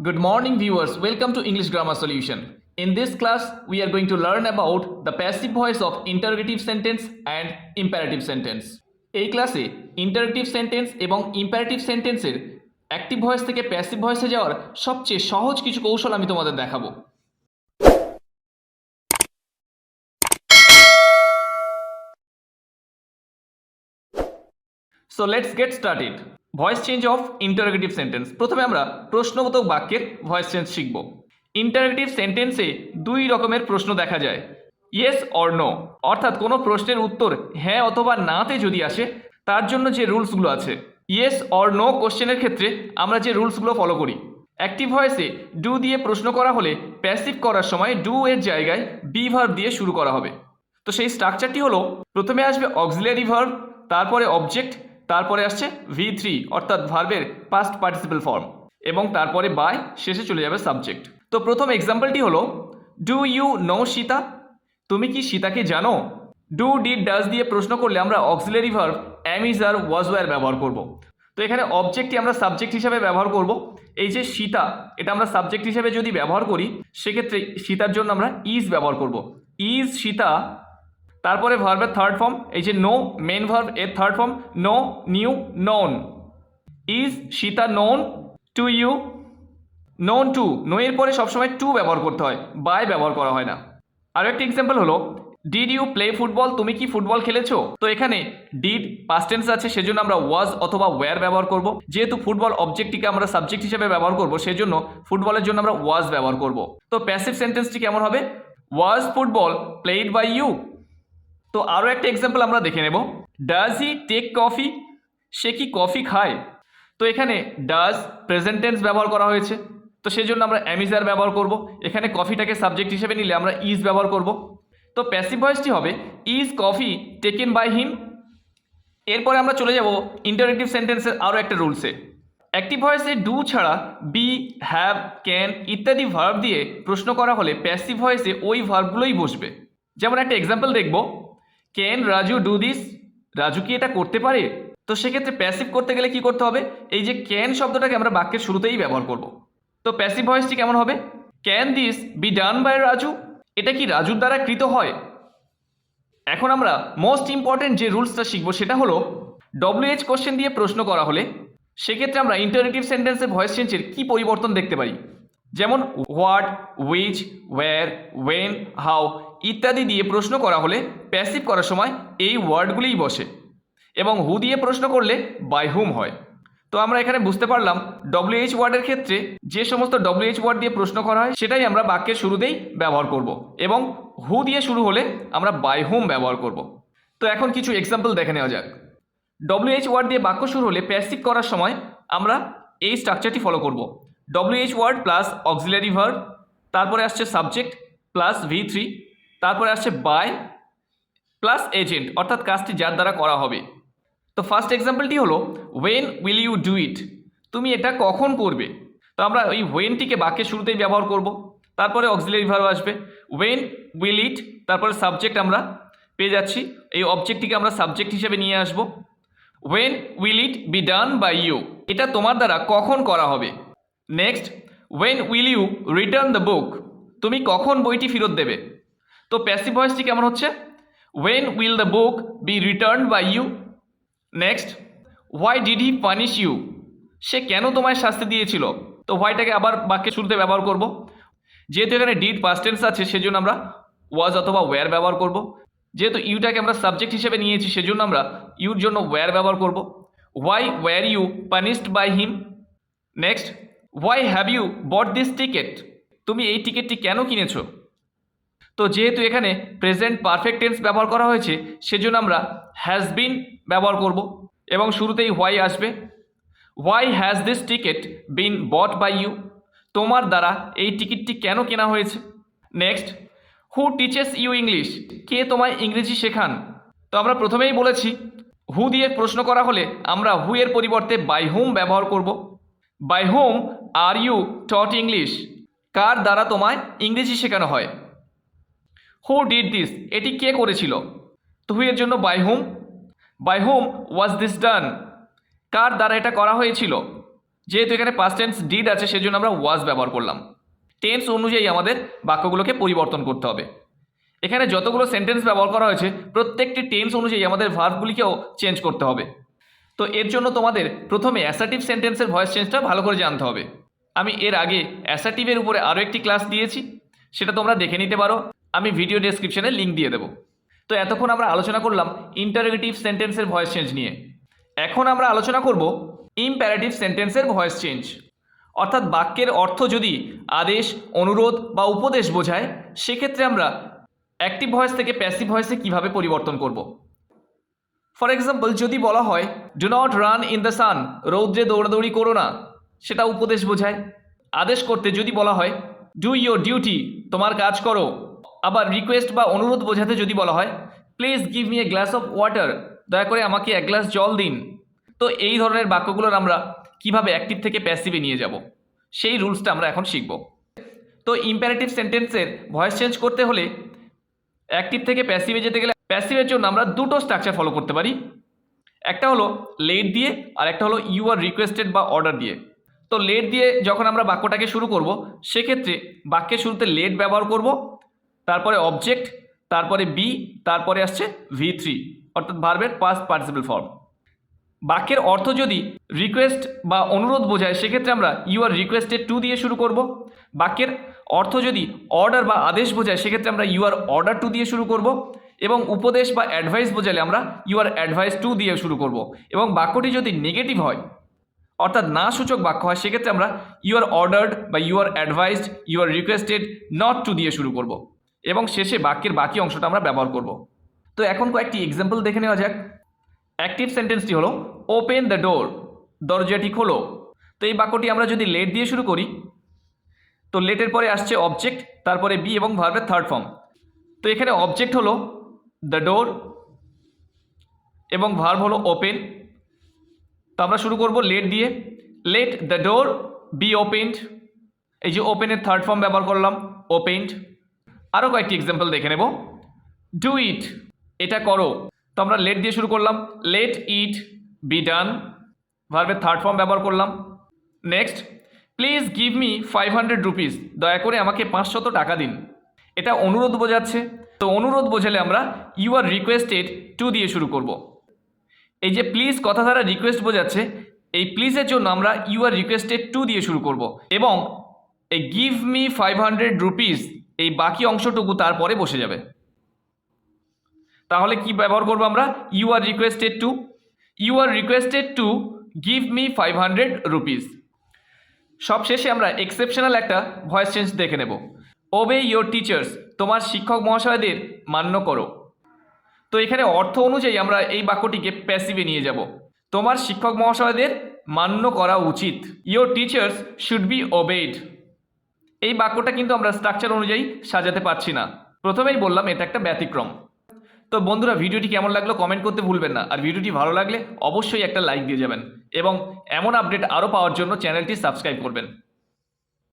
Good morning, viewers. Welcome to English Grammar Solution. In this class, we are going to learn about the passive voice of interrogative sentence and imperative sentence. এই ক্লাসে interrogative sentence এবং imperative সেন্টেন্সের active voice থেকে passive ভয়েসে যাওয়ার সবচেয়ে সহজ কিছু কৌশল আমি তোমাদের দেখাবো। So let's get started. Voice change of interrogative sentence. প্রথমে আমরা প্রশ্নবোধক বাক্যের ভয়েস চেঞ্জ শিখব। ইন্টারোগেটিভ সেন্টেন্সে দুই রকমের প্রশ্ন দেখা যায়, ইয়েস অর নো, অর্থাৎ কোনো প্রশ্নের উত্তর হ্যাঁ অথবা নাতে যদি আসে তার জন্য যে রুলসগুলো আছে। ইয়েস অর নো কোশ্চেনের ক্ষেত্রে আমরা যে রুলসগুলো ফলো করি, অ্যাক্টিভ ভয়েসে ডু দিয়ে প্রশ্ন করা হলে প্যাসিভ করার সময় ডু এর জায়গায় বি ভার্ব দিয়ে শুরু করা হবে। তো সেই স্ট্রাকচারটি হলো, প্রথমে আসবে অক্সিলারি ভার্ব, তারপরে অবজেক্ট, তারপরে আসছে V3 অর্থাৎ ভার্বের পাস্ট পার্টিসিপল ফর্ম, এবং তারপরে বাই, শেষে চলে যাবে সাবজেক্ট। তো প্রথম এক্সাম্পলটি হলো, ডু ইউ নো সীতা, তুমি কি সীতাকে জানো? ডু ডিড ডাজ দিয়ে প্রশ্ন করলে আমরা অক্সিলারি ভার্ব অ্যাম ইজ আর ওয়াজ ওয়্যার ব্যবহার করব। তো এখানে অবজেক্টটি আমরা সাবজেক্ট হিসাবে ব্যবহার করব। এই যে সীতা, এটা আমরা সাবজেক্ট হিসাবে যদি ব্যবহার করি সেক্ষেত্রে সীতার জন্য আমরা ইজ ব্যবহার করব। ইজ সীতা, তারপরে ভার্বের থার্ড ফর্ম, এই যে নো মেন ভার্ব এর third form, know knew known. Is Sita known to you, known to, know এর পরে সবসময় টু ব্যবহার করতে হয়, বাই ব্যবহার করা হয় না। আরও একটি এক্সাম্পল হলো, ডিড ইউ প্লে ফুটবল, তুমি কি ফুটবল খেলেছো? তো এখানে ডিড পাস্ট টেন্স আছে, সেজন্য আমরা ওয়াজ অথবা ওয়্যার ব্যবহার করব। যেহেতু ফুটবল অবজেক্টটিকে আমরা সাবজেক্ট হিসেবে ব্যবহার করব, সেজন্য ফুটবলের জন্য আমরা ওয়াজ ব্যবহার করব। তো প্যাসিভ সেন্টেন্সটি কেমন হবে? ওয়াজ ফুটবল প্লেড বাই ইউ। তো আরও একটা এক্সাম্পল আমরা দেখে নেব, ডাজ হি টেক কফি, সে কি কফি খায়? তো এখানে ডাজ প্রেজেন্ট টেন্স ব্যবহার করা হয়েছে, তো সেজন্য আমরা অ্যামিজার ব্যবহার করব। এখানে কফিটাকে সাবজেক্ট হিসেবে নিলে আমরা ইজ ব্যবহার করব। তো প্যাসিভ ভয়েসটি হবে, is coffee taken by him. এরপরে আমরা চলে যাব ইন্টারোগেটিভ সেন্টেন্সের আরও একটা রুলসে। অ্যাক্টিভ ভয়েসে ডু ছাড়া বি, হ্যাভ, ক্যান ইত্যাদি ভার্ব দিয়ে প্রশ্ন করা হলে প্যাসিভ ভয়েসে ওই ভার্বগুলোই বসবে। যেমন একটা এক্সাম্পল দেখব, can Raju do this, Raju কি এটা করতে পারে? তো সেক্ষেত্রে প্যাসিভ করতে গেলে কি করতে হবে? এই যে ক্যান শব্দটাকে আমরা বাক্যের শুরুতেই ব্যবহার করব। তো প্যাসিভ ভয়েসটি কেমন হবে? Can this be done by Raju, এটা কি রাজুর দ্বারা কৃত হয়? এখন আমরা মোস্ট ইম্পর্টেন্ট যে রুলসটা শিখবো সেটা হলো, WH কোশ্চেন দিয়ে প্রশ্ন করা হলে সেক্ষেত্রে আমরা ইন্টারোগেটিভ সেন্টেন্সের ভয়েস চেঞ্জের কি পরিবর্তন দেখতে পারি। যেমন what, which, where, when, how ইত্যাদি দিয়ে প্রশ্ন করা হলে প্যাসিভ করার সময় এই ওয়ার্ডগুলিই বসে, এবং হু দিয়ে প্রশ্ন করলে বাই হুম হয়। তো আমরা এখানে বুঝতে পারলাম WH ওয়ার্ডের ক্ষেত্রে যে সমস্ত WH ওয়ার্ড দিয়ে প্রশ্ন করা হয় সেটাই আমরা বাক্যের শুরুতেই ব্যবহার করব, এবং হু দিয়ে শুরু হলে আমরা বাই হুম ব্যবহার করব। তো এখন কিছু এক্সাম্পল দেখে নেওয়া যাক। WH ওয়ার্ড দিয়ে বাক্য শুরু হলে প্যাসিভ করার সময় আমরা এই স্ট্রাকচারটি ফলো করব। WH word plus auxiliary verb, তারপরে আসছে সাবজেক্ট প্লাস V3, তারপরে আসছে বাই প্লাস এজেন্ট অর্থাৎ কাজটি যার দ্বারা করা হবে। তো ফার্স্ট এক্সাম্পলটি হলো, when will you do it, তুমি এটা কখন করবে? তো আমরা ওই ওয়েনটিকে বাক্যের শুরুতেই ব্যবহার করব, তারপরে অক্সিলারি ভার্ব আসবে, ওয়েন উইল ইট, তারপরে সাবজেক্ট আমরা পেয়ে যাচ্ছি, এই অবজেক্টটিকে আমরা সাবজেক্ট হিসেবে নিয়ে আসব। When will it be done by you, এটা তোমার দ্বারা কখন করা হবে। Next, when will you return the book, তুমি কখন বইটি ফেরত দেবে? তো প্যাসিভ ভয়েসটি কেমন হচ্ছে? When will the book be return by you. Next, why did he punish you, সে কেন তোমায় শাস্তি দিয়েছিল? তো হোয়াইটাকে আবার বাক্যের শুরুতে ব্যবহার করব। যেহেতু এখানে ডিড পাস্ট টেন্স আছে সেজন্য আমরা ওয়াজ অথবা ওয়্যার ব্যবহার করব। যেহেতু ইউটাকে আমরা সাবজেক্ট হিসেবে নিয়েছি সেজন্য আমরা ইউর জন্য ওয়্যার ব্যবহার করব। Why were you punished by him. Next, why have you bought this ticket, তুমি এই টিকিটটি কেন কিনেছো? তো যেহেতু এখানে প্রেজেন্ট পারফেক্ট টেন্স ব্যবহার করা হয়েছে সেজন্য আমরা হ্যাজ বিন ব্যবহার করব, এবং শুরুতেই হোয়াই আসবে। Why has this ticket been bought by you, তোমার দ্বারা এই টিকিটটি কেন কেনা হয়েছে? Next, who teaches you English, কে তোমায় ইংরেজি শেখান? তো আমরা প্রথমেই বলেছি হু দিয়ে প্রশ্ন করা হলে আমরা হু এর পরিবর্তে বাই হুম ব্যবহার করব। By whom are you taught English, কার দ্বারা তোমায় ইংরেজি শেখানো হয়। হু ডিড দিস, এটি কে করেছিল? তো হু এর জন্য by whom. By whom was this done, কার দ্বারা এটা করা হয়েছিল? যেহেতু এখানে পাস্ট টেন্স ডিড আছে সেজন্য আমরা ওয়াজ ব্যবহার করলাম। টেন্স অনুযায়ী আমাদের বাক্যগুলোকে পরিবর্তন করতে হবে। এখানে যতগুলো সেন্টেন্স ব্যবহার করা হয়েছে প্রত্যেকটি টেন্স অনুযায়ী আমাদের ভার্বগুলিকেও চেঞ্জ করতে হবে। তো এর জন্য তোমাদের প্রথমে অ্যাসার্টিভ সেন্টেন্সের ভয়েস চেঞ্জটা ভালো করে জানতে হবে। আমি এর আগে অ্যাসার্টিভের উপরে আরও একটি ক্লাস দিয়েছি, সেটা তোমরা দেখে নিতে পারো, আমি ভিডিও ডেসক্রিপশনে লিঙ্ক দিয়ে দেবো। তো এতক্ষণ আমরা আলোচনা করলাম ইন্টারোগেটিভ সেন্টেন্সের ভয়েস চেঞ্জ নিয়ে। এখন আমরা আলোচনা করব ইম্প্যারেটিভ সেন্টেন্সের ভয়েস চেঞ্জ, অর্থাৎ বাক্যের অর্থ যদি আদেশ, অনুরোধ বা উপদেশ বোঝায় সেক্ষেত্রে আমরা অ্যাক্টিভ ভয়েস থেকে প্যাসিভ ভয়েসে কীভাবে পরিবর্তন করব। ফর এক্সাম্পল, যদি বলা হয় do not run in the sun, রৌদ্রে দৌড়াদৌড়ি করো না, সেটা উপদেশ বোঝায়। আদেশ করতে যদি বলা হয় ডু ইয়োর ডিউটি, তোমার কাজ করো। আবার রিকোয়েস্ট বা অনুরোধ বোঝাতে যদি বলা হয় please give me a glass of water, দয়া করে আমাকে এক গ্লাস জল দিন। তো এই ধরনের বাক্যগুলোর আমরা কিভাবে অ্যাক্টিভ থেকে প্যাসিভে নিয়ে যাব সেই রুলসটা আমরা এখন শিখব। তো ইম্প্যারেটিভ সেন্টেন্সের ভয়েস চেঞ্জ করতে হলে অ্যাক্টিভ থেকে প্যাসিভে যেতে গেলে প্যাসিভের জন্য আমরা দুটো স্ট্রাকচার ফলো করতে পারি। একটা হলো লেট দিয়ে আর একটা হলো ইউ আর রিকোয়েস্টেড বা অর্ডার দিয়ে। তো লেট দিয়ে যখন আমরা বাক্যটাকে শুরু করব সেক্ষেত্রে বাক্যের শুরুতে লেট ব্যবহার করব, তারপরে অবজেক্ট, তারপরে বি, তারপরে আসছে V3 অর্থাৎ ভার্বের পাস্ট পার্টিসিপল ফর্ম। বাক্যের অর্থ যদি রিকোয়েস্ট বা অনুরোধ বোঝায় সেক্ষেত্রে আমরা ইউ আর রিকোয়েস্টেড টু দিয়ে শুরু করব। বাক্যের অর্থ যদি অর্ডার বা আদেশ বোঝায় সেক্ষেত্রে আমরা ইউ আর অর্ডার টু দিয়ে শুরু করব। এবং উপদেশ বা অ্যাডভাইস বোঝালে আমরা ইউ আর অ্যাডভাইস টু দিয়ে শুরু করব। এবং বাক্যটি যদি নেগেটিভ হয় অর্থাৎ না সূচক বাক্য হয় সেক্ষেত্রে আমরা ইউ আর অর্ডার্ড বা you are advised, you are requested not to দিয়ে শুরু করব। এবং শেষে বাক্যের বাকি অংশটা আমরা ব্যবহার করব। তো এখন কয়েকটি এক্সাম্পল দেখে নেওয়া যাক। অ্যাক্টিভ সেন্টেন্সটি হলো ওপেন দ্য ডোর, দরজাটি খোলো। তো এই বাক্যটি আমরা যদি লেট দিয়ে শুরু করি তো লেটের পরে আসছে অবজেক্ট, তারপরে বি এবং ভার্বের থার্ড ফর্ম। তো এখানে অবজেক্ট হলো দ্য ডোর এবং ভার্ব হলো ওপেন। তো আমরা শুরু করব লেট দিয়ে, let the door be opened. এই যে ওপেনের থার্ড ফর্ম ব্যবহার করলাম, ওপেন্ড। আরও কয়েকটি এক্সাম্পল দেখে নেব। ডু ইট, এটা করো। তো আমরা লেট দিয়ে শুরু করলাম, লেট ইট বি ডান, ভার্বের থার্ড ফর্ম ব্যবহার করলাম। Next, please give me 500 rupees, দয়া করে আমাকে 500 টাকা দিন। এটা অনুরোধ বোঝাচ্ছে। তো অনুরোধ বোঝালে আমরা ইউ আর রিকোয়েস্টেড টু দিয়ে শুরু করব। এই যে প্লিজ কথা দ্বারা রিকোয়েস্ট বোঝাচ্ছে, এই প্লিজের জন্য আমরা ইউ আর রিকোয়েস্টেড টু দিয়ে শুরু করব। এবং এই গিভ মি 500 রুপিস এই বাকি অংশটুকু তারপরে বসে যাবে। তাহলে কি ব্যবহার করব আমরা? You are requested to, you are requested to give me 500 rupees. সবশেষে আমরা এক্সেপশনাল একটা ভয়েস চেঞ্জ দেখে নেব। ওবে ইয়োর টিচার্স, তোমার শিক্ষক মহাশয়দের মান্য করো। তো এখানে অর্থ অনুযায়ী আমরা এই বাক্যটিকে প্যাসিভে নিয়ে যাব। তোমার শিক্ষক মহাশয়দের মান্য করা উচিত। Your teachers should be obeyed. এই বাক্যটা কিন্তু আমরা স্ট্রাকচার অনুযায়ী সাজাতে পারছি না। প্রথমেই বললাম এটা একটা ব্যতিক্রম। তো বন্ধুরা, ভিডিওটি কেমন লাগলো কমেন্ট করতে ভুলবেন না। আর ভিডিওটি ভালো লাগলে অবশ্যই একটা লাইক দিয়ে যাবেন এবং এমন আপডেট আরও পাওয়ার জন্য চ্যানেলটি সাবস্ক্রাইব করবেন।